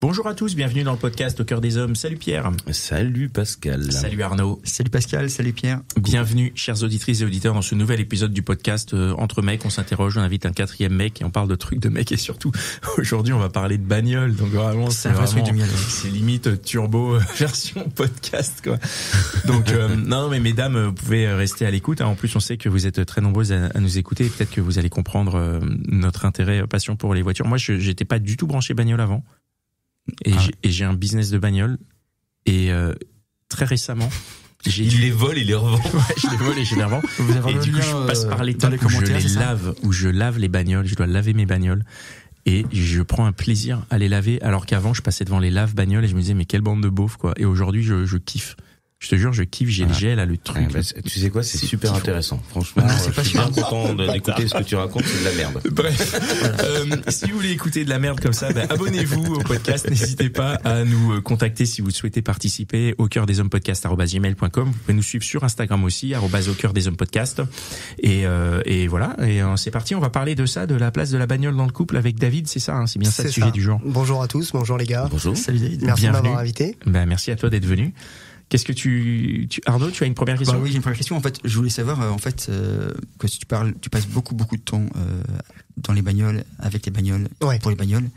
Bonjour à tous, bienvenue dans le podcast Au cœur des hommes. Salut Pierre. Salut Pascal. Salut Arnaud. Salut Pascal, salut Pierre. Bienvenue chères auditrices et auditeurs dans ce nouvel épisode du podcast Entre mecs. On s'interroge, on invite un quatrième mec et on parle de trucs de mecs et surtout aujourd'hui on va parler de bagnole. Donc vraiment c'est c'est limite turbo version podcast quoi. Donc non mais mesdames vous pouvez rester à l'écoute. En plus on sait que vous êtes très nombreuses à nous écouter et peut-être que vous allez comprendre notre intérêt, passion pour les voitures. Moi j'étais pas du tout branché bagnole avant. Et j'ai un business de bagnole et très récemment il les vole, il les revend. Ouais, je les vole et je les revends. Et du coup je passe par l'étape où je lave les bagnoles, je dois laver mes bagnoles et je prends un plaisir à les laver alors qu'avant je passais devant les lave-bagnoles et je me disais mais quelle bande de beaufs quoi. Et aujourd'hui je kiffe. Je te jure, je kiffe, j'ai le gel, là, le truc. Ouais, bah, tu sais quoi, c'est super intéressant. Franchement, je suis bien content d'écouter ce que tu racontes, c'est de la merde. Bref, si vous voulez écouter de la merde comme ça, abonnez-vous au podcast. N'hésitez pas à nous contacter si vous souhaitez participer au cœur des hommes podcast@gmail.com. Vous pouvez nous suivre sur Instagram aussi, @au cœur des hommes podcast. Et voilà. Et c'est parti. On va parler de ça, de la place de la bagnole dans le couple avec David. C'est ça, hein, c'est bien ça le sujet du jour. Bonjour à tous, bonjour les gars. Bonjour. Salut David. Merci de m'avoir invité. Merci à toi d'être venu. Qu'est-ce que Arnaud, tu as une première question? Oui, j'ai une première question. En fait, je voulais savoir, que si tu passes beaucoup de temps dans les bagnoles, avec les bagnoles, pour les bagnoles.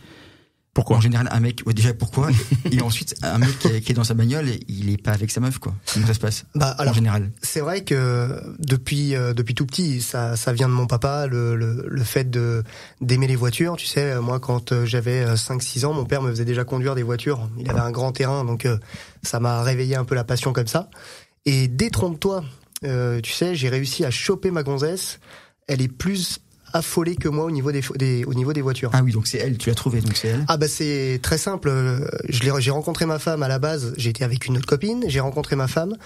Pourquoi? En général, un mec, déjà pourquoi? Et ensuite, un mec qui est dans sa bagnole, il est pas avec sa meuf, quoi. Comment ça se passe? Alors, en général. C'est vrai que depuis tout petit, ça vient de mon papa, le fait d'aimer les voitures. Tu sais, moi, quand j'avais 5-6 ans, mon père me faisait déjà conduire des voitures. Il avait un grand terrain, donc ça m'a réveillé un peu la passion comme ça. Et détrompe-toi, tu sais, j'ai réussi à choper ma gonzesse. Elle est plus affolée que moi au niveau des voitures. Ah oui, donc c'est elle, tu l'as trouvée, donc c'est elle. Ah bah c'est très simple, j'ai rencontré ma femme à la base, j'étais avec une autre copine, j'ai rencontré ma femme,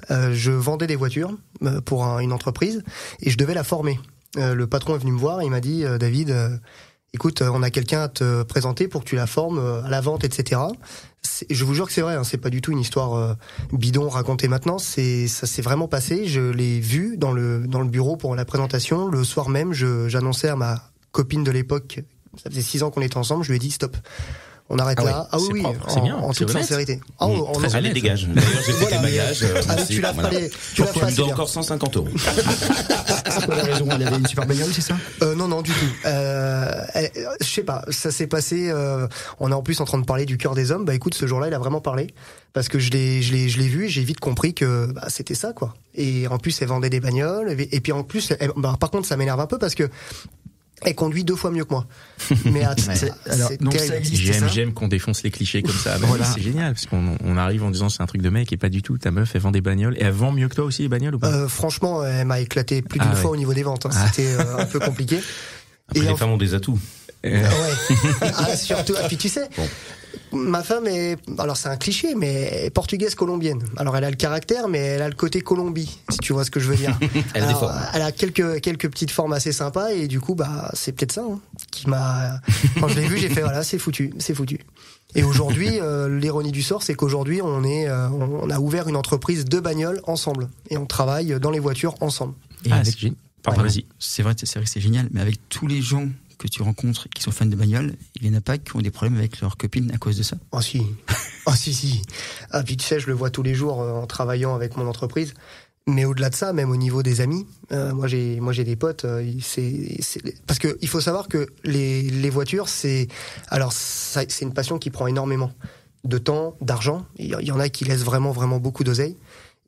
je vendais des voitures pour une entreprise et je devais la former. Le patron est venu me voir, il m'a dit David, écoute, on a quelqu'un à te présenter pour que tu la formes à la vente, etc. Je vous jure que c'est vrai, hein, c'est pas du tout une histoire bidon racontée maintenant. Ça s'est vraiment passé. Je l'ai vu dans le bureau pour la présentation. Le soir même, j'annonçais à ma copine de l'époque, ça faisait 6 ans qu'on était ensemble, je lui ai dit stop. On arrête là. Ah oui, c'est bien, en toute sincérité. Allez, dégage. D'ailleurs, j'ai fait tes bagages. Tu l'as tu me dois encore 150 €. C'est quoi la raison? Elle avait une super bagnole, c'est ça? Non, du tout. Je sais pas, ça s'est passé, on est en plus en train de parler du cœur des hommes. Bah écoute, ce jour-là, il a vraiment parlé. Parce que je l'ai vu et j'ai vite compris que c'était ça, quoi. Et en plus, elle vendait des bagnoles. Et puis en plus, par contre, ça m'énerve un peu parce que elle conduit 2 fois mieux que moi. Mais j'aime qu'on défonce les clichés comme ça. Voilà. C'est génial parce qu'on arrive en disant c'est un truc de mec et pas du tout. Ta meuf elle vend des bagnoles et elle vend mieux que toi aussi les bagnoles ou pas? Franchement, elle m'a éclaté plus d'une fois au niveau des ventes. Hein. C'était un peu compliqué. Après, les femmes ont des atouts. Surtout. Et puis tu sais. Bon. Ma femme alors c'est un cliché, mais elle est portugaise colombienne. Alors elle a le caractère, mais elle a le côté Colombie, si tu vois ce que je veux dire. Elle a quelques petites formes assez sympas et du coup c'est peut-être ça qui m'a. Quand je l'ai vu, j'ai fait voilà, c'est foutu. Et aujourd'hui, l'ironie du sort, c'est qu'aujourd'hui on a ouvert une entreprise de bagnoles ensemble et on travaille dans les voitures ensemble. C'est génial. Pardon, vas-y. C'est vrai que c'est génial, mais avec tous les gens que tu rencontres qui sont fans de bagnoles, il y en a pas qui ont des problèmes avec leurs copines à cause de ça? Ah si. Ah puis tu sais, je le vois tous les jours en travaillant avec mon entreprise. Mais au-delà de ça, même au niveau des amis, moi j'ai des potes. Parce que il faut savoir que les voitures, c'est une passion qui prend énormément de temps, d'argent. Il y en a qui laissent vraiment beaucoup d'oseille.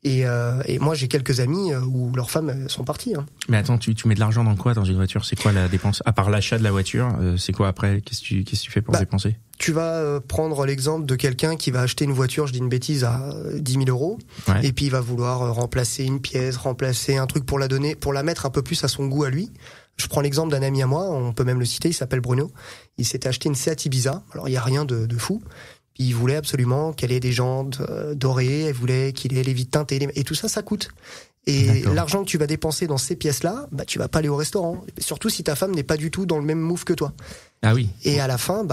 Et moi, j'ai quelques amis où leurs femmes sont parties. Hein. Mais attends, tu mets de l'argent dans quoi dans une voiture? C'est quoi la dépense? À part l'achat de la voiture, c'est quoi après? Qu'est-ce que tu fais pour dépenser? Tu vas prendre l'exemple de quelqu'un qui va acheter une voiture, je dis une bêtise, à 10 000 €. Ouais. Et puis il va vouloir remplacer une pièce, remplacer un truc pour la donner, pour la mettre un peu plus à son goût à lui. Je prends l'exemple d'un ami à moi, on peut même le citer, il s'appelle Bruno. Il s'était acheté une Seat Ibiza. Alors il y a rien de fou. Il voulait absolument qu'elle ait des jantes dorées, elle voulait qu'il ait les vitres teintées, et tout ça, ça coûte. Et l'argent que tu vas dépenser dans ces pièces-là, tu vas pas aller au restaurant. Surtout si ta femme n'est pas du tout dans le même move que toi. Ah oui. Et à la fin,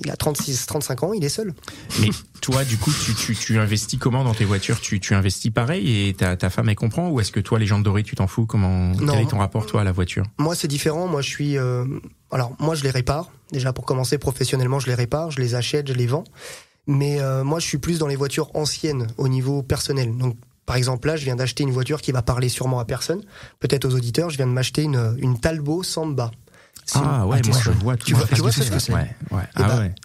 il a 35 ans, il est seul. Mais toi, du coup, tu investis comment dans tes voitures? Tu investis pareil et ta femme, elle comprend? Ou est-ce que toi, les jantes dorées, tu t'en fous? Quel est ton rapport, toi, à la voiture? Moi, c'est différent. Moi, je suis, Alors moi je les répare. Déjà pour commencer professionnellement, je les répare, je les achète, je les vends. Mais moi je suis plus dans les voitures anciennes au niveau personnel. Donc par exemple là, je viens d'acheter une voiture qui va parler sûrement à personne, peut-être aux auditeurs. Je viens de m'acheter une Talbot Samba. Ah ouais, moi je vois. Tu vois ce que c'est. Ouais.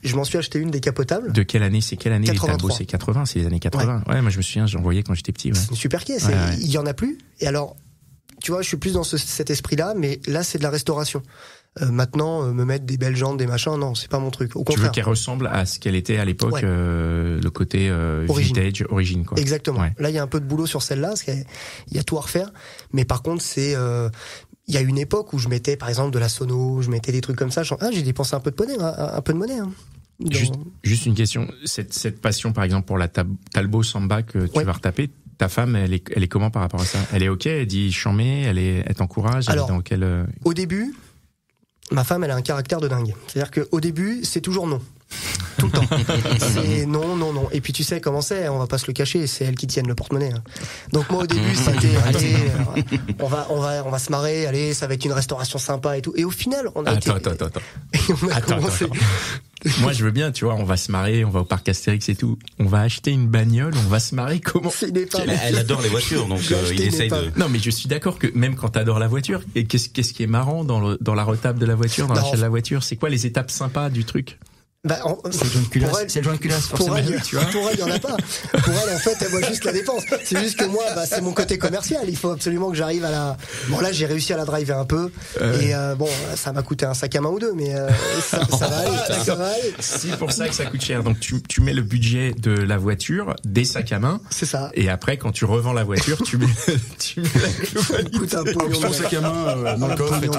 Je m'en suis acheté une décapotable. De quelle année? C'est quelle année? 83. Les Talbot, c'est 80, c'est les années 80. Ouais, moi je me souviens, j'en voyais quand j'étais petit. Ouais. C'est une super caisse. Il y en a plus. Et alors, tu vois, je suis plus dans cet esprit-là, mais là c'est de la restauration. Maintenant, me mettre des belles jantes, des machins, non, c'est pas mon truc. Au contraire. Tu veux qu'elle ressemble à ce qu'elle était à l'époque, le côté vintage, origine, quoi. Exactement. Ouais. Là, il y a un peu de boulot sur celle-là, parce qu'il y a tout à refaire. Mais par contre, c'est il y a une époque où je mettais, par exemple, de la sono, je mettais des trucs comme ça. J'ai dépensé un peu de monnaie. Hein. Juste une question. Cette passion, par exemple, pour la Talbot Samba que tu vas retaper. Ta femme, elle est comment par rapport à ça? Elle est ok? Elle dit chambé? Elle t'encourage? Alors, dans quel... au début, ma femme, elle a un caractère de dingue. C'est-à-dire qu'au début, c'est toujours non. Tout le temps. C'est non. Et puis tu sais comment c'est, on va pas se le cacher, c'est elle qui tienne le porte-monnaie. Hein. Donc moi au début, c'était allez, on va se marrer, allez, ça va être une restauration sympa et tout. Et au final, on a Attends. Moi, je veux bien, tu vois, on va se marrer, on va au parc Astérix et tout. On va acheter une bagnole, on va se marrer, comment? Elle adore les voitures, donc il essaye de... Non, mais je suis d'accord que même quand t'adores la voiture, qu'est-ce qui est marrant dans la retape de la voiture, dans l'achat de la voiture? C'est quoi les étapes sympas du truc? C'est le joint de culasse, forcément. Pour elle, il y en a pas. Pour elle, en fait, elle voit juste la dépense. C'est juste que moi, c'est mon côté commercial. Il faut absolument que j'arrive à la... Bon, là, j'ai réussi à la driver un peu. Et ça m'a coûté un sac à main ou deux, mais ça va aller. C'est pour ça que ça coûte cher. Donc, tu mets le budget de la voiture, des sacs à main. C'est ça. Et après, quand tu revends la voiture, tu mets la coûte un pognon. Ton sac à main dans le coffre et tout.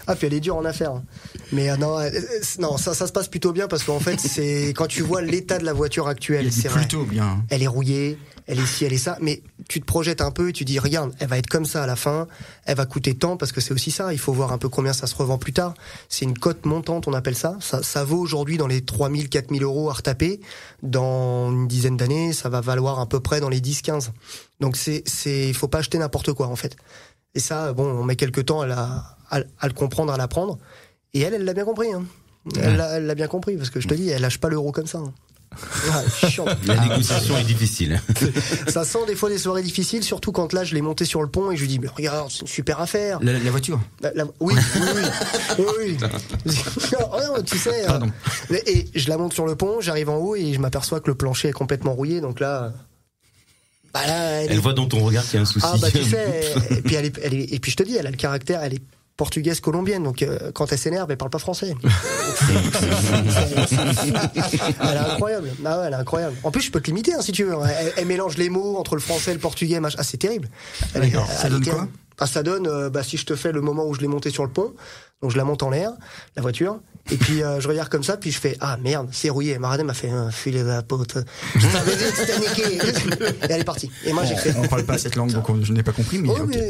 Ah, puis elle est dure en affaires. Mais non, ça se passe plutôt bien parce qu'en fait, c'est quand tu vois l'état de la voiture actuelle, c'est vrai. Plutôt bien. Elle est rouillée, elle est ci, elle est ça, mais tu te projettes un peu et tu dis regarde, elle va être comme ça à la fin, elle va coûter tant parce que c'est aussi ça, il faut voir un peu combien ça se revend plus tard. C'est une cote montante, on appelle ça. Ça vaut aujourd'hui dans les 3 000, 4 000 euros à retaper. Dans une dizaine d'années, ça va valoir à peu près dans les 10, 15. Donc il faut pas acheter n'importe quoi en fait. Et ça, on met quelques temps à le comprendre, à l'apprendre. Et elle l'a bien compris. Hein. Elle l'a bien compris, parce que je te dis, elle lâche pas l'euro comme ça. Hein. Chiant. La négociation est difficile. Ça sent des fois des soirées difficiles, surtout quand là je l'ai monté sur le pont et je lui dis mais regarde, c'est une super affaire. La voiture. Oui. Non, tu sais. Et je la monte sur le pont, j'arrive en haut et je m'aperçois que le plancher est complètement rouillé, donc là. Elle voit dans ton regard qu'il y a un souci. Tu sais. Et puis et puis je te dis, elle a le caractère, elle est portugaise colombienne, donc quand elle s'énerve, elle parle pas français. Elle est incroyable. Elle est incroyable. En plus, je peux te limiter si tu veux. Elle mélange les mots entre le français et le portugais. C'est terrible. Ça donne quoi? Ça donne, si je te fais le moment où je l'ai monté sur le pont, donc je la monte en l'air, la voiture, et puis je regarde comme ça, puis je fais ah merde, c'est rouillé. Maradem m'a fait filer la pote. Je t'avais dit, c'était niqué. Et elle est partie. Et moi j'ai fait. On parle pas cette langue, donc je n'ai pas compris. Mais, mais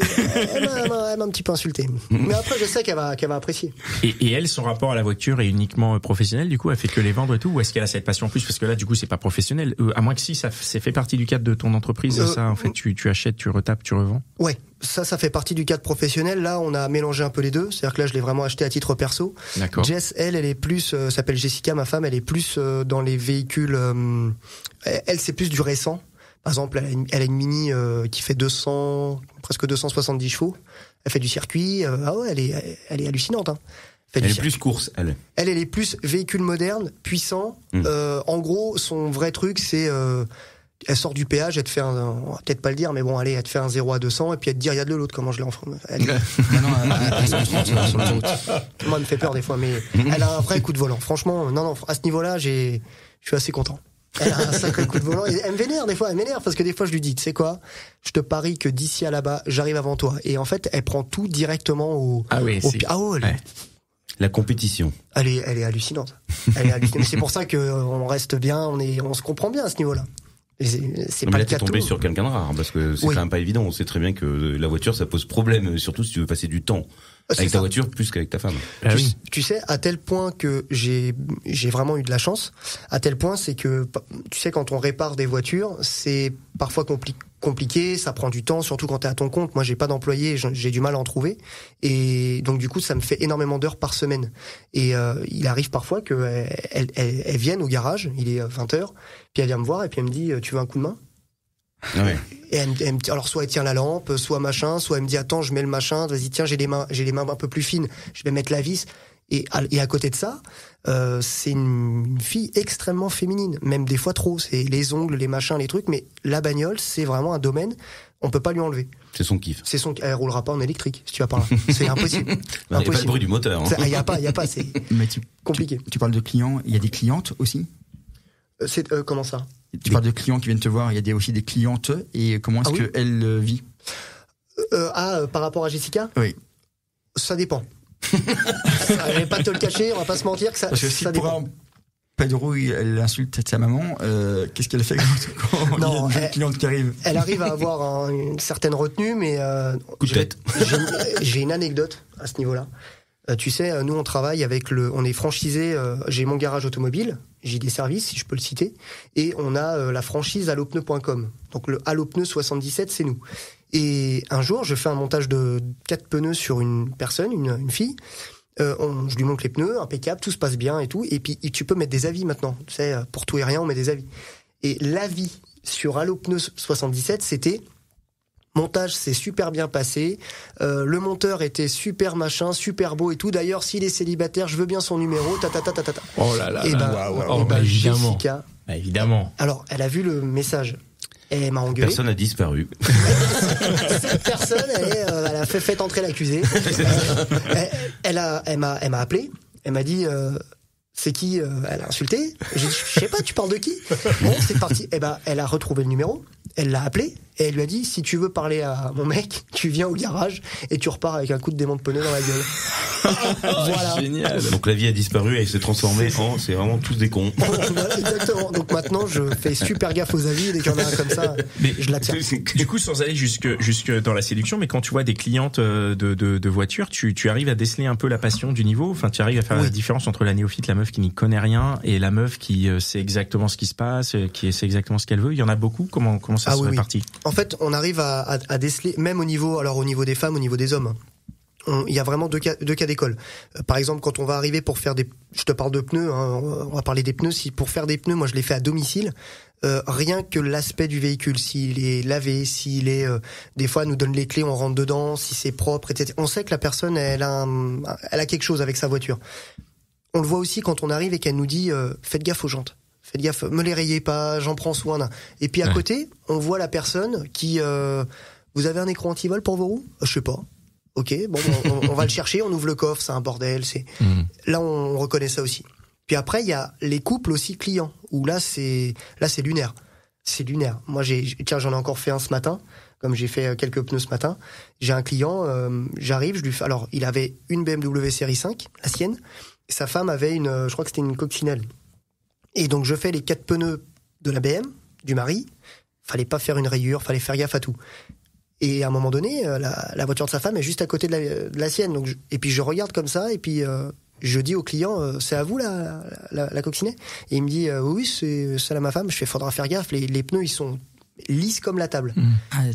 elle m'a un petit peu insulté. Mais après, je sais qu'elle va apprécier. Et elle, son rapport à la voiture est uniquement professionnel. Du coup, elle fait que les vendre et tout, ou est-ce qu'elle a cette passion en plus? Parce que là, du coup, c'est pas professionnel. À moins que si, ça fait partie du cadre de ton entreprise. Ça, en fait, tu achètes, tu retapes, tu revends. Ouais. Ça fait partie du cadre professionnel. Là, on a mélangé un peu les deux. C'est-à-dire que là, je l'ai vraiment acheté à titre perso. D'accord. Jess, elle est plus, s'appelle Jessica, ma femme, elle est plus dans les véhicules. Elle, c'est plus du récent. Par exemple, elle a une Mini qui fait presque 270 chevaux. Elle fait du circuit. Elle est hallucinante. Hein. Elle est plus course, elle. Elle est plus véhicule moderne, puissant. En gros, son vrai truc, c'est elle sort du péage, elle te fait on va peut-être pas le dire, mais bon, allez, elle te fait un 0 à 200, et puis elle te dit, regarde de l'autre, comment je l'ai enfin. Moi, elle me fait peur des fois, mais elle a un vrai coup de volant. Franchement, non, à ce niveau-là, je suis assez content. Elle a un sacré coup de volant, et elle me vénère des fois, parce que des fois, je lui dis, tu sais quoi, je te parie que d'ici à là-bas, j'arrive avant toi. Et en fait, elle prend tout directement au La compétition. Elle est hallucinante. Elle est hallucinante. C'est pour ça qu'on reste bien, on se comprend bien à ce niveau-là. C'est pas là, t'es tombé sur quelqu'un de rare, parce que c'est quand même pas évident. On sait très bien que la voiture, ça pose problème, surtout si tu veux passer du temps Avec ta voiture plus qu'avec ta femme. Tu sais, à tel point que j'ai vraiment eu de la chance, à tel point c'est que, tu sais, quand on répare des voitures, c'est parfois compliqué, ça prend du temps, surtout quand t'es à ton compte. Moi, j'ai pas d'employé, j'ai du mal à en trouver. Et donc, du coup, ça me fait énormément d'heures par semaine. Et il arrive parfois qu'elle vienne au garage, il est 20h, puis elle vient me voir et puis elle me dit, tu veux un coup de main? Ouais. Et elle me dit, alors soit elle tient la lampe, soit machin, soit elle me dit attends je mets le machin, vas-y tiens j'ai les mains un peu plus fines, je vais mettre la vis. Et à côté de ça, c'est une fille extrêmement féminine, même des fois trop. C'est les ongles, les machins, les trucs, mais la bagnole c'est vraiment un domaine, on peut pas lui enlever. C'est son kiff. Elle roulera pas en électrique si tu vas par là. C'est impossible. Il n'y a pas le bruit du moteur. Il y a pas, c'est compliqué. Tu parles de clients, il y a des clientes aussi. Comment ça? Tu parles de clients qui viennent te voir, il y a aussi des clientes, et comment est-ce qu'elle vit? Par rapport à Jessica? Oui. Ça dépend. Je vais pas te le cacher, on va pas se mentir que ça, parce que si ça dépend. Pedro, elle insulte sa maman, qu'est-ce qu'elle fait quand il y a une cliente qui arrive? Elle arrive à avoir une certaine retenue, mais coup de tête. J'ai une anecdote à ce niveau-là. Tu sais, nous on travaille on est franchisé. J'ai mon garage automobile, j'ai des services, si je peux le citer, et on a la franchise allopneu.com. Donc le Allopneu 77, c'est nous. Et un jour, je fais un montage de 4 pneus sur une personne, une fille. Je lui montre les pneus, impeccable, tout se passe bien et tout. Et puis tu peux mettre des avis maintenant. Tu sais, pour tout et rien, on met des avis. Et l'avis sur Allopneu 77, c'était: montage s'est super bien passé, le monteur était super machin, super beau et tout. D'ailleurs, s'il est célibataire, je veux bien son numéro. Oh là là. Évidemment. Jessica, évidemment. Alors, elle a vu le message. Et elle m'a engueulé. Personne n'a disparu. Cette personne, elle a fait entrer l'accusé. Elle m'a appelé. Elle m'a dit, c'est qui? Elle a insulté. J'ai dit, je sais pas, tu parles de qui? Bon, c'est parti. Elle a retrouvé le numéro. Elle l'a appelé et elle lui a dit: si tu veux parler à mon mec, tu viens au garage et tu repars avec un coup de démon de pneu dans la gueule. Voilà. Génial. Donc la vie a disparu et elle s'est transformée en c'est vraiment tous des cons. Voilà, exactement. Donc maintenant je fais super gaffe aux avis, dès qu'il y en a un comme ça, je l'attire. Du coup, sans aller jusque dans la séduction, mais quand tu vois des clientes de voitures, tu arrives à déceler un peu la passion du niveau. Enfin, tu arrives à faire la différence entre la néophyte, la meuf qui n'y connaît rien, et la meuf qui sait exactement ce qui se passe, qui sait exactement ce qu'elle veut. Il y en a beaucoup. Comment ça se répartit? En fait, on arrive à déceler, même au niveau des femmes, au niveau des hommes. Il y a vraiment deux cas d'école. Par exemple, quand on va arriver pour faire je te parle de pneus, hein, on va parler des pneus. Pour faire des pneus, moi je les fais à domicile. Rien que l'aspect du véhicule, s'il est lavé, s'il est, des fois, elle nous donne les clés, on rentre dedans, si c'est propre, etc. On sait que la personne, elle a quelque chose avec sa voiture. On le voit aussi quand on arrive et qu'elle nous dit, faites gaffe aux jantes. Faites gaffe, me les rayez pas, j'en prends soin. Et puis à côté, on voit la personne qui, vous avez un écran anti-vol pour vos roues? Je sais pas. Ok, bon, on va le chercher, on ouvre le coffre, c'est un bordel. Là, on reconnaît ça aussi. Puis après, il y a les couples aussi clients, où là c'est lunaire. C'est lunaire. Moi, j'en ai encore fait un ce matin, comme j'ai fait quelques pneus ce matin. J'ai un client, j'arrive, alors il avait une BMW série 5, la sienne, et sa femme avait je crois que c'était une coccinelle. Et donc je fais les 4 pneus de la BM, du mari. Fallait pas faire une rayure, fallait faire gaffe à tout. Et à un moment donné, la voiture de sa femme est juste à côté de la sienne. Donc et puis je regarde comme ça, et puis je dis au client, c'est à vous la coccinelle? Et il me dit, oui, c'est celle à ma femme. Je fais, faudra faire gaffe, les pneus ils sont lisses comme la table.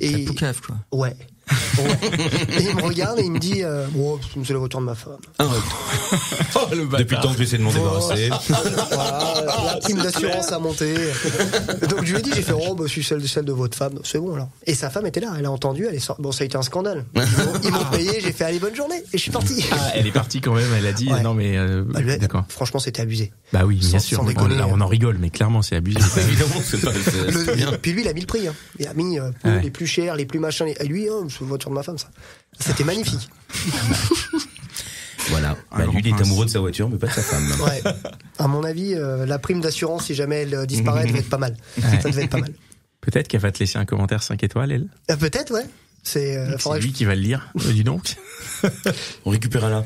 Et poucave, quoi. Ouais. Et il me regarde et il me dit, c'est la voiture de ma femme. Depuis le temps que j'essaie de m'en débarrasser. Voilà, la prime d'assurance a monté. Donc je lui ai dit, j'ai fait, je suis celle de votre femme, c'est bon alors. Et sa femme était là, elle a entendu, bon, ça a été un scandale. Ils m'ont payé, j'ai fait, allez, bonne journée, et je suis parti. Elle est partie quand même, elle a dit, non mais d'accord. Franchement, c'était abusé. Bah oui, bien sûr, on en rigole, mais clairement c'est abusé. Évidemment, c'est bien. Puis lui, il a mis le prix, hein. Il a mis les plus chers, les plus machins, et lui, c'est la voiture de ma femme, ça. C'était magnifique. Voilà. Lui, il est amoureux de sa voiture, mais pas de sa femme. Ouais. À mon avis, la prime d'assurance, si jamais elle disparaît, devait être pas mal. Ça devait être pas mal. Peut-être qu'elle va te laisser un commentaire 5 étoiles, elle. Peut-être, ouais. C'est lui qui va le lire. Dis donc. On récupère là.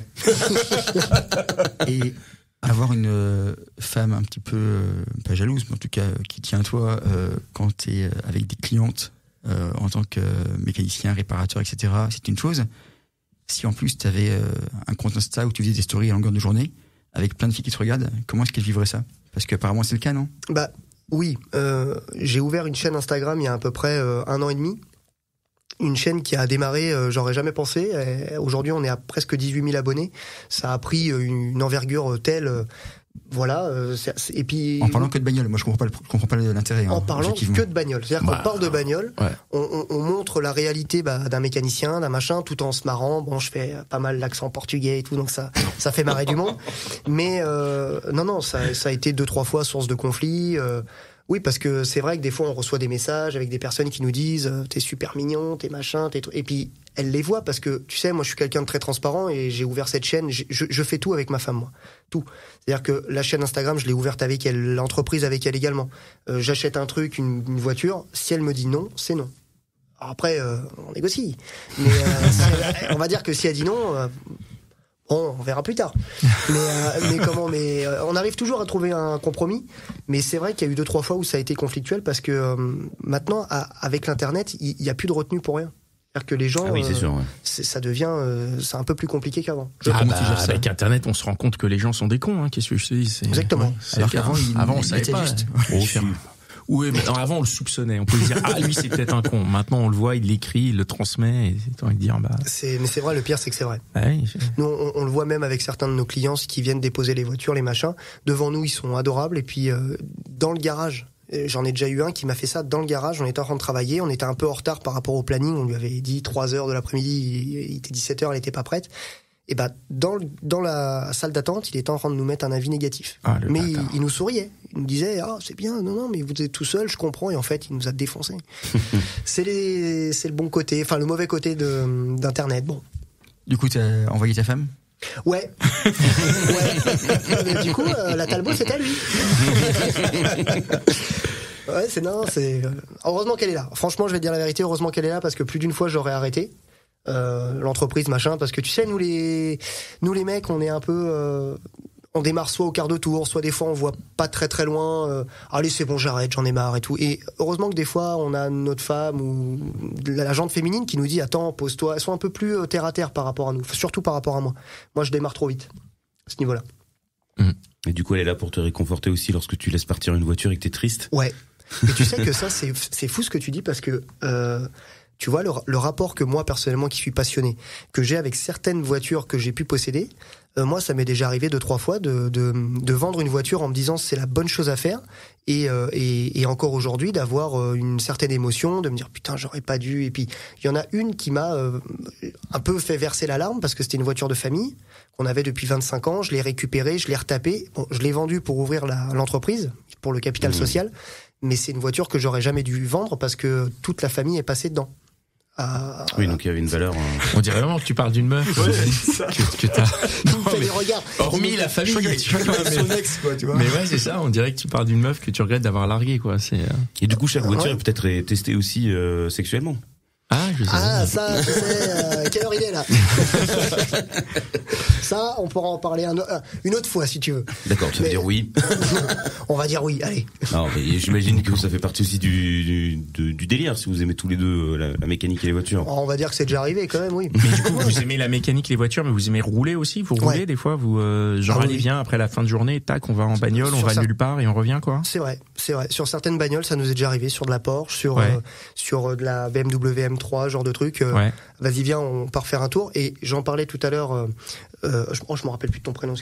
Et avoir une femme un petit peu, pas jalouse, mais en tout cas qui tient à toi quand t'es avec des clientes en tant que mécanicien, réparateur, etc., c'est une chose. si en plus tu avais un compte Insta où tu faisais des stories à longueur de journée, avec plein de filles qui te regardent, comment est-ce qu'elles vivraient ça? Parce qu'apparemment c'est le cas, non? Bah oui, j'ai ouvert une chaîne Instagram il y a à peu près 1 an et demi. Une chaîne qui a démarré, j'aurais jamais pensé. Aujourd'hui, on est à presque 18 000 abonnés. Ça a pris une envergure telle... Voilà, et puis en parlant que de bagnole, moi je comprends pas l'intérêt. En parlant que de bagnole, c'est-à-dire qu'on parle de bagnole, on montre la réalité d'un mécanicien, d'un machin, tout en se marrant. Bon, je fais pas mal l'accent portugais et tout, donc ça fait marrer du monde. Mais non, ça a été 2-3 fois source de conflit. Oui, parce que c'est vrai que des fois on reçoit des messages avec des personnes qui nous disent t'es super mignon, t'es machin, et puis elles les voient parce que tu sais, moi je suis quelqu'un de très transparent et j'ai ouvert cette chaîne, je fais tout avec ma femme, moi, tout. C'est-à-dire que la chaîne Instagram, je l'ai ouverte avec elle, l'entreprise avec elle également. J'achète un truc, une voiture, si elle me dit non, c'est non. Alors après, on négocie, mais on va dire que si elle dit non. Bon, on verra plus tard. Mais on arrive toujours à trouver un compromis. Mais c'est vrai qu'il y a eu 2-3 fois où ça a été conflictuel parce que maintenant, avec l'internet, il y a plus de retenue pour rien. C'est-à-dire que les gens, c'est sûr, ça devient, c'est un peu plus compliqué qu'avant. Avec internet, on se rend compte que les gens sont des cons. Qu'est-ce que je te dis? Exactement. Alors qu'avant, on savait pas. Juste. Oui, mais avant on le soupçonnait. On pouvait dire lui c'est peut-être un con. Maintenant on le voit, il l'écrit, il le transmet. Et c'est envie de dire mais c'est vrai. Le pire c'est que c'est vrai. Oui, nous on le voit même avec certains de nos clients qui viennent déposer les voitures, les machins. Devant nous ils sont adorables et puis dans le garage. J'en ai déjà eu un qui m'a fait ça dans le garage. On était en train de travailler, on était un peu en retard par rapport au planning. On lui avait dit 3h de l'après-midi, il était 17h, elle était pas prête. Et dans la salle d'attente, il était en train de nous mettre un avis négatif. Mais il nous souriait. Il nous disait c'est bien, non, mais vous êtes tout seul, je comprends. Et en fait, il nous a défoncé. c'est le bon côté, enfin le mauvais côté d'internet. Bon. Du coup, t'as envoyé ta femme? Ouais. Mais du coup, la Talbot, c'est à lui. Ouais, c'est heureusement qu'elle est là. Franchement, je vais te dire la vérité, heureusement qu'elle est là parce que plus d'une fois j'aurais arrêté. L'entreprise machin, parce que tu sais, nous les mecs, on est un peu on démarre soit au quart de tour, soit des fois on voit pas très très loin, allez c'est bon j'arrête, j'en ai marre et tout. Et heureusement que des fois on a notre femme ou la jante féminine qui nous dit attends, pose-toi, elles sont un peu plus terre à terre par rapport à nous, surtout par rapport à moi je démarre trop vite à ce niveau là. Et du coup elle est là pour te réconforter aussi lorsque tu laisses partir une voiture et que t'es triste. Ouais, et tu sais que ça c'est fou ce que tu dis parce que tu vois, le rapport que moi, personnellement, qui suis passionné, que j'ai avec certaines voitures que j'ai pu posséder, moi, ça m'est déjà arrivé 2-3 fois de vendre une voiture en me disant c'est la bonne chose à faire et encore aujourd'hui d'avoir une certaine émotion, de me dire putain, j'aurais pas dû. Et puis, il y en a une qui m'a un peu fait verser la larme parce que c'était une voiture de famille qu'on avait depuis 25 ans. Je l'ai récupérée, je l'ai retapée. Bon, je l'ai vendue pour ouvrir l'entreprise, pour le capital social. Mais c'est une voiture que j'aurais jamais dû vendre parce que toute la famille est passée dedans. Oui, donc il y avait une valeur. On dirait vraiment que tu parles d'une meuf. Que t'as. Les regards. Hormis la famille. Son ex, quoi, tu vois. Mais ouais, c'est ça. On dirait que tu parles d'une meuf que tu regrettes d'avoir larguée, quoi. Et du coup, chaque voiture est peut-être testée aussi sexuellement. Je sais. Ça, tu sais, quelle heure il est là? Ça, on pourra en parler une autre fois si tu veux. D'accord, tu vas dire oui. On va dire oui, allez. Non, mais j'imagine que ça fait partie aussi du délire si vous aimez tous les deux la mécanique et les voitures. On va dire que c'est déjà arrivé quand même, oui. Mais du coup, vous aimez la mécanique, les voitures, mais vous aimez rouler aussi? Vous roulez des fois? Vous allez viens après la fin de journée, tac, on va en bagnole, on va nulle part et on revient, quoi. C'est vrai. Sur certaines bagnoles, ça nous est déjà arrivé, sur de la Porsche, sur de la BMW M3, genre de truc. Vas-y, viens, on part faire un tour. Et j'en parlais tout à l'heure. Je me rappelle plus de ton prénom.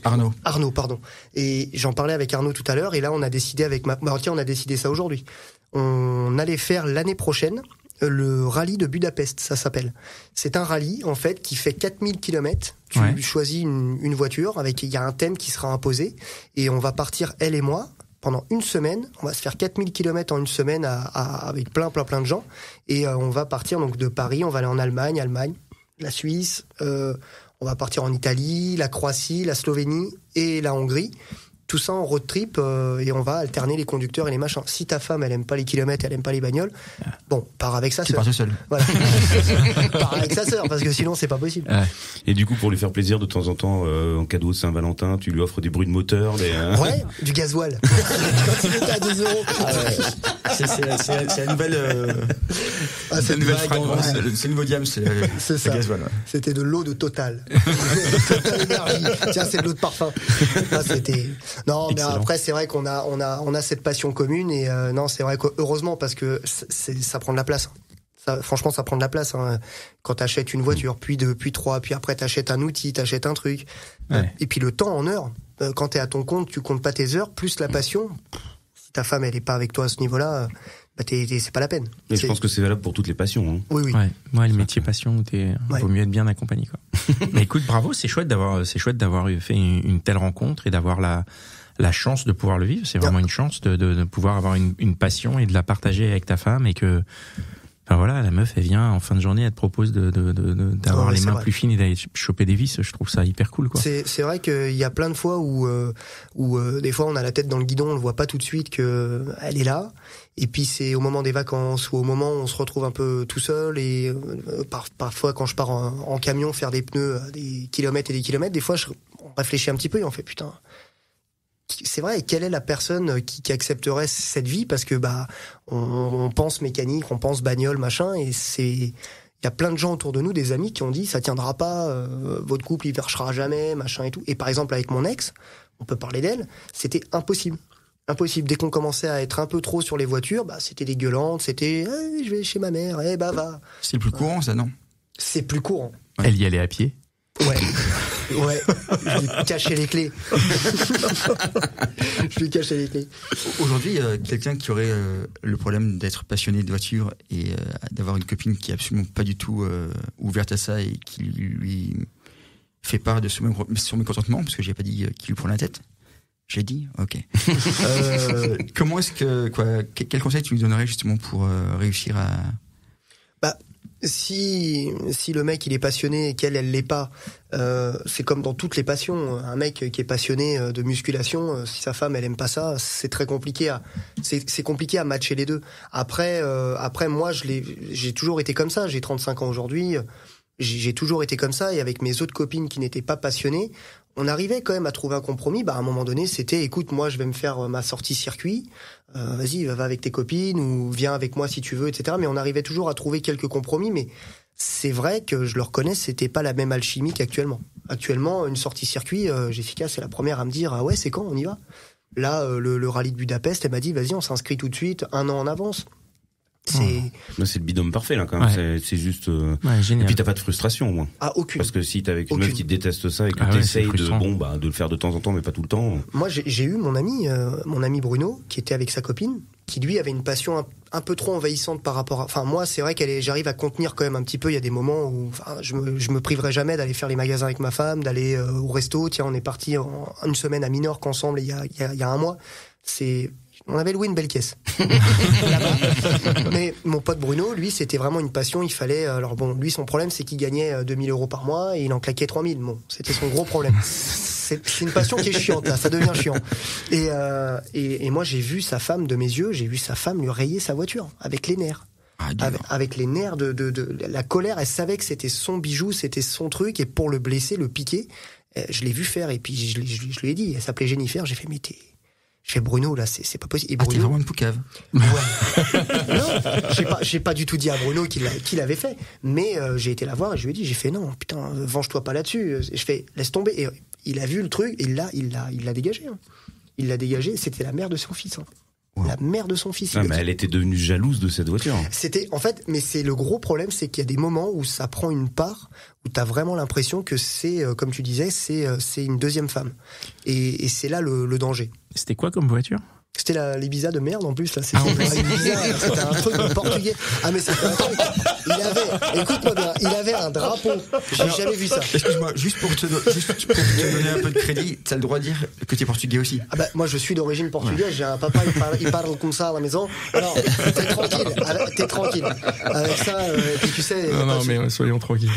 Arnaud, pardon. Et j'en parlais avec Arnaud tout à l'heure. Et là, on a décidé on a décidé ça aujourd'hui. On allait faire l'année prochaine le rallye de Budapest, ça s'appelle. C'est un rallye, en fait, qui fait 4000 km. Tu choisis une voiture il y a un thème qui sera imposé. Et on va partir, elle et moi, pendant une semaine. On va se faire 4000 km en une semaine avec plein de gens. Et on va partir donc de Paris, on va aller en Allemagne, la Suisse, on va partir en Italie, la Croatie, la Slovénie et la Hongrie. tout ça en road trip et on va alterner les conducteurs et les machins. Si ta femme elle aime pas les kilomètres, elle aime pas les bagnoles, bon, pars avec sa sœur. Tu pars tout seul. Voilà. Pars avec sa sœur parce que sinon c'est pas possible. Et du coup pour lui faire plaisir de temps en temps en cadeau de Saint-Valentin, tu lui offres des bruits de moteur, ouais, du gasoil. Quand il était à 2 euros. C'est la nouvelle c'est une nouvelle fragrance, c'est le nouveau diam, c'est ça. Gasoil. Ouais. C'était de l'eau de Total. Total Énergie. Tiens, c'est de l'eau de parfum. C'était non, mais après c'est vrai qu'on a cette passion commune et non, c'est vrai que heureusement parce que ça prend de la place. Franchement, ça prend de la place quand t'achètes une voiture, puis 2, puis 3, puis après t'achètes un outil, t'achètes un truc. Et puis le temps en heures. Quand t'es à ton compte, tu comptes pas tes heures plus la passion. Si ta femme elle est pas avec toi à ce niveau-là, c'est pas la peine. Et je pense que c'est valable pour toutes les passions. Hein. Oui. Ouais, le métier passion, vaut mieux être bien accompagné, quoi. Mais écoute, bravo, c'est chouette d'avoir fait une telle rencontre et d'avoir la chance de pouvoir le vivre. C'est vraiment une chance de pouvoir avoir une passion et de la partager avec ta femme et que, enfin voilà, la meuf, elle vient en fin de journée, elle te propose d'avoir les mains plus fines et d'aller choper des vis. Je trouve ça hyper cool, quoi. C'est vrai qu'il y a plein de fois où des fois on a la tête dans le guidon, on le voit pas tout de suite que elle est là. Et puis c'est au moment des vacances ou au moment où on se retrouve un peu tout seul et parfois quand je pars en camion faire des pneus des kilomètres et des kilomètres, des fois on réfléchit un petit peu et on fait putain. C'est vrai, quelle est la personne qui accepterait cette vie parce que on pense mécanique, on pense bagnole, machin et il y a plein de gens autour de nous, des amis qui ont dit ça tiendra pas, votre couple il marchera jamais, machin et tout. Et par exemple avec mon ex, on peut parler d'elle, c'était impossible. Dès qu'on commençait à être un peu trop sur les voitures, c'était dégueulante, c'était je vais chez ma mère, va. C'est plus courant ça, non? C'est plus courant. Elle y allait à pied? Ouais. Je lui cachais les clés. Aujourd'hui, quelqu'un qui aurait le problème d'être passionné de voiture et d'avoir une copine qui est absolument pas du tout ouverte à ça et qui lui fait part de son mécontentement, parce que j'ai pas dit qu'il lui prend la tête. J'ai dit, ok. Comment est-ce quel conseil tu lui donnerais justement pour réussir à... Si le mec il est passionné et qu'elle l'est pas, c'est comme dans toutes les passions. Un mec qui est passionné de musculation, si sa femme elle aime pas ça, c'est très compliqué c'est compliqué à matcher les deux. Après moi j'ai toujours été comme ça. J'ai 35 ans aujourd'hui. J'ai toujours été comme ça et avec mes autres copines qui n'étaient pas passionnées, on arrivait quand même à trouver un compromis. À un moment donné, c'était écoute, moi je vais me faire ma sortie circuit, vas-y, va avec tes copines ou viens avec moi si tu veux, etc. Mais on arrivait toujours à trouver quelques compromis. Mais c'est vrai que je le reconnais, c'était pas la même alchimie qu'actuellement. Actuellement, une sortie circuit, Jessica, c'est la première à me dire ah ouais, c'est quand on y va. Là, le rallye de Budapest, elle m'a dit vas-y, on s'inscrit tout de suite, 1 an en avance. C'est le binôme parfait là quand même. Ouais. C'est juste. Génial. Et puis t'as pas de frustration au moins. Ah aucune. Parce que si t'es avec une meuf qui déteste ça et que t'essayes de le faire de temps en temps mais pas tout le temps. Moi j'ai eu mon ami Bruno qui était avec sa copine, qui lui avait une passion un peu trop envahissante par rapport à. Enfin moi c'est vrai j'arrive à contenir quand même un petit peu. Il y a des moments où je me priverai jamais d'aller faire les magasins avec ma femme, d'aller au resto. Tiens on est parti une semaine à Minorque ensemble il y a 1 mois. On avait loué une belle caisse. Mais mon pote Bruno, lui, c'était vraiment une passion. Il fallait. Alors bon, lui, son problème, c'est qu'il gagnait 2 000 € par mois et il en claquait 3 000. Bon, c'était son gros problème. C'est une passion qui est chiante, là. Ça devient chiant. Et moi, j'ai vu sa femme de mes yeux. J'ai vu sa femme lui rayer sa voiture avec les nerfs. Avec les nerfs de la colère. Elle savait que c'était son bijou, c'était son truc. Et pour le blesser, le piquer, je l'ai vu faire. Et puis je lui ai dit. Elle s'appelait Jennifer. J'ai fait Je fais Bruno, là, c'est pas possible. Et Bruno, t'es vraiment une poucave. Ouais. Non, j'ai pas du tout dit à Bruno qu'il l'avait fait. Mais j'ai été la voir et je lui ai dit, j'ai fait non, putain, venge-toi pas là-dessus. Et je fais, laisse tomber. Et il a vu le truc et il l'a dégagé. Hein. Il l'a dégagé, c'était la mère de son fils. Hein. Wow. La mère de son fils. Mais elle était devenue jalouse de cette voiture. Mais c'est le gros problème, c'est qu'il y a des moments où ça prend une part, où t'as vraiment l'impression que c'est, comme tu disais, c'est une deuxième femme. Et c'est là le danger. C'était quoi comme voiture ? C'était l'Ibiza de merde en plus là. C'était c'était un truc de portugais. Ah mais c'était un truc. Écoute-moi bien, il avait un drapeau. J'ai jamais vu ça. Excuse-moi, juste pour te donner un peu de crédit, t'as le droit de dire que t'es portugais aussi. Ah moi je suis d'origine portugaise. J'ai un papa, il parle comme ça à la maison. Alors t'es tranquille. Avec ça, puis tu sais. Non mais soyons tranquilles.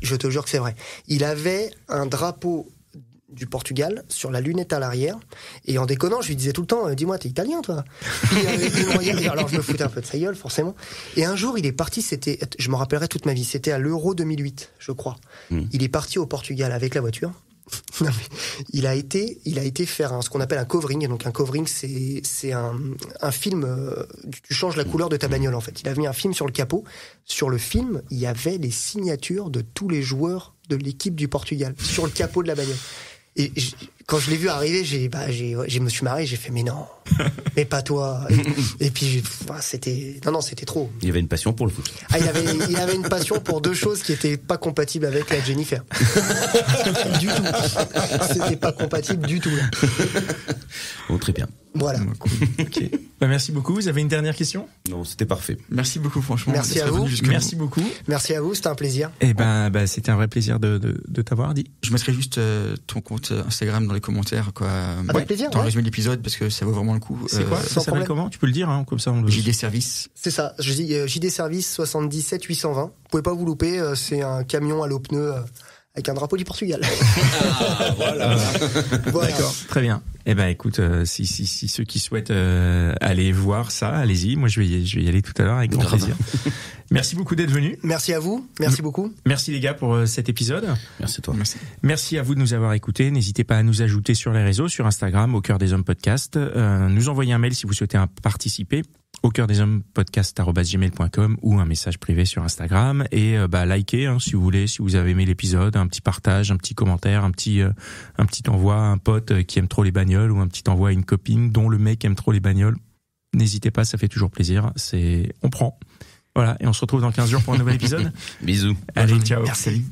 Je te jure que c'est vrai. Il avait un drapeau du Portugal sur la lunette à l'arrière, et en déconnant je lui disais tout le temps dis-moi, t'es italien toi? Alors je me foutais un peu de sa gueule forcément, et un jour il est parti, je me rappellerai toute ma vie, c'était à l'Euro 2008 je crois. Il est parti au Portugal avec la voiture. Non, mais il a été faire ce qu'on appelle un covering. Donc un covering, c'est un film. Tu changes la couleur de ta bagnole en fait. Il a mis un film sur le capot. Sur le film, il y avait les signatures de tous les joueurs de l'équipe du Portugal sur le capot de la bagnole. Et quand je l'ai vu arriver, je me suis marré, j'ai fait mais non, mais pas toi. Et puis c'était trop. Il y avait une passion pour le foot. Ah, il avait une passion pour deux choses qui étaient pas compatibles avec la Jennifer. Du tout. C'était pas compatible du tout. Là. Bon, très bien. Voilà. Cool. Okay. Merci beaucoup. Vous avez une dernière question? Non, c'était parfait. Merci beaucoup, franchement. Merci à vous. Merci beaucoup. Merci à vous, c'était un plaisir. Et c'était un vrai plaisir de t'avoir dit. Je mettrai juste ton compte Instagram dans les commentaires, quoi. Avec plaisir. Dans le résumé de l'épisode, parce que ça vaut vraiment le coup. C'est quoi? Ça s'appelle comment? Tu peux le dire, hein, comme ça on le. JD Service. C'est ça. Je dis JD Service 77 820. Vous pouvez pas vous louper. C'est un camion à l'eau pneu. Avec un drapeau du Portugal. Ah, voilà. D'accord, très bien. Écoute, si ceux qui souhaitent aller voir ça, allez-y. Moi, je vais y aller tout à l'heure avec grand plaisir. Merci beaucoup d'être venu. Merci à vous. Merci beaucoup. Merci les gars pour cet épisode. Merci à toi. Merci à vous de nous avoir écoutés. N'hésitez pas à nous ajouter sur les réseaux, sur Instagram, au cœur des hommes podcast. Nous envoyer un mail si vous souhaitez participer. Au cœur des hommes podcast@gmail.com ou un message privé sur Instagram, et likez si vous voulez, si vous avez aimé l'épisode, un petit partage, un petit commentaire, un petit envoi à un pote qui aime trop les bagnoles, ou un petit envoi à une copine dont le mec aime trop les bagnoles. N'hésitez pas, ça fait toujours plaisir. On prend. Voilà, et on se retrouve dans 15 jours pour un nouvel épisode. Bisous. Allez, ciao. Merci.